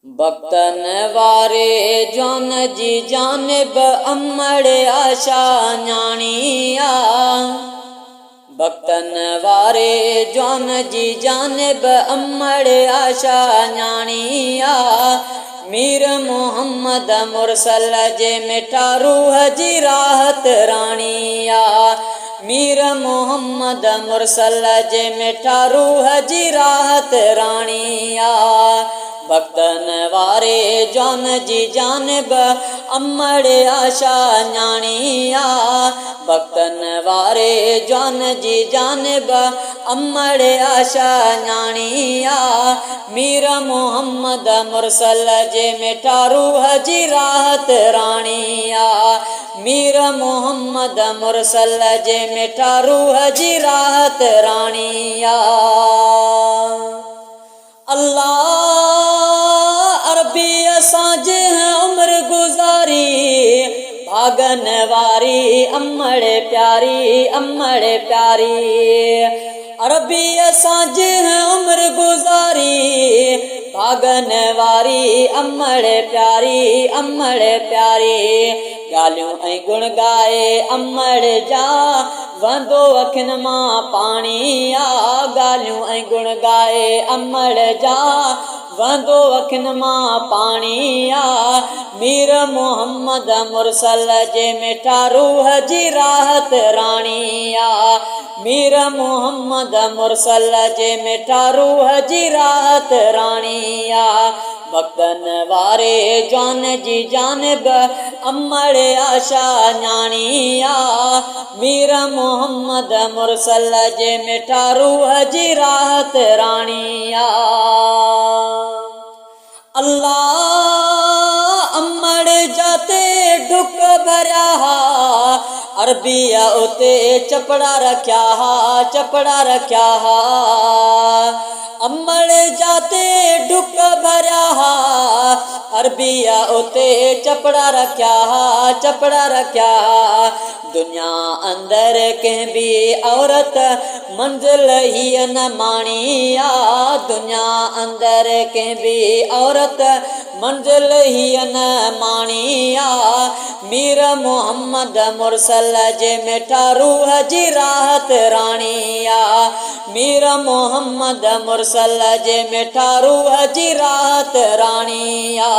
बक्तन वारे जौन जी जानिब अमड़ आशा न्याणिया। बक्तन वारे जौन जी जानिब अमड़ आशा न्याणिया। मीर मोहम्मद मुरसल जे मिठा रूह जी राहत राणिया। मीर मोहम्मद मुरसल जे मिठा रूह जी राहत राणिया। भक्तन वारे जौन जी जानिब अमड़ आशा न्याणिया। भक्तन वारे जौन जी जानिब अमड़ आशा न्याणिया। मीर मोहम्मद मुरसल जे मिठा रूह जी राहत राणिया। मीर मोहम्मद मुरसल जे मिठा रूह जी राहत राणिया। अल्लाह अरबी असांजे उम्र गुज़ारी भागन वारी अमड़ प्यारी अमड़ प्यारी। अरबी असांजे उम्र गुज़ारी भागन वारी अमड़ प्यारी अमड़ प्यारी। ॻाल्हियूं ऐं गुण गाए अमड़ जा वंदो अखियुनि मां पाणी आ। ॻाल्हियूं ऐं गुण गाए अमड़ जा वंदो अखियुनि मां पाणी आ। मीर मोहम्मद मुरसल जे मिठा रूह जी राहत राणी आ। मीर मोहम्मद मुरसल जे मिठा रूह जी राहत राणी आ। भक्तन वारे जौन जी जानिब अमड़ आशा न्याणिया। मीर मोहम्मद मुरसल जे मिठा रूह जी राहत राणिया। अल्लाह अमड़ जाते ढुक भरिया हा। अरबिया उते चपड़ा रखिया हा चपड़ा रखिया हा। अमड़ जाते ढुक भरिया हा। अरबिया उते चपड़ा रखिया हा चपड़ा रखिया हा। दुनिया अंदर कंहिं बि औरत मंज़िल हीअ न माणी आ। दुनिया अंदर कंहिं बि औरत मंज़िल हीअ न माणी आ। मीर मोहम्मद मुरसल जे मिठा रूह जी राहत राणी आ। मीर मोहम्मद मुरसल जे मिठा रूह जी राहत राणी आ।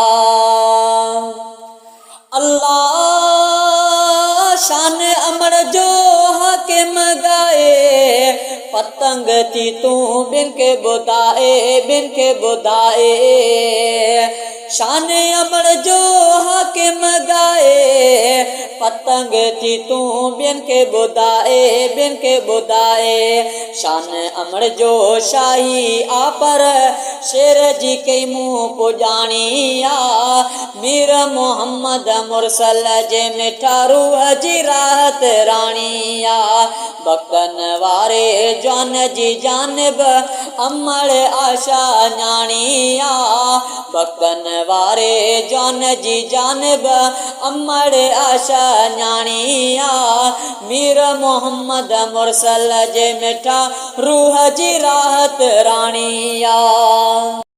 अल्लाह शान अमड़ जो हाकिम गाए पतंग थी तूं ॿिन खे ॿुधाए ॿिन खे ॿुधाए। शान अमड़ जो हाकिम गाए पतंग थी तूं ॿियनि खे ॿुधाए ॿियनि खे ॿुधाए। शान अमड़ जो शाही आ पर शेर जी कई मुंहुं पुॼाणी आ। मीर मोहम्मद मुरसल जे मिठा रूह जी राहत राणी आ। भक्तन वारे जौन जी जानिब अमड़ आशा न्याणी आ। भक्तन वारे जौन जी जानिब अमड़ आशा न्याणी आ। मीर मोहम्मद मुरसल जे मिठा रूह जी राहत राणी आ।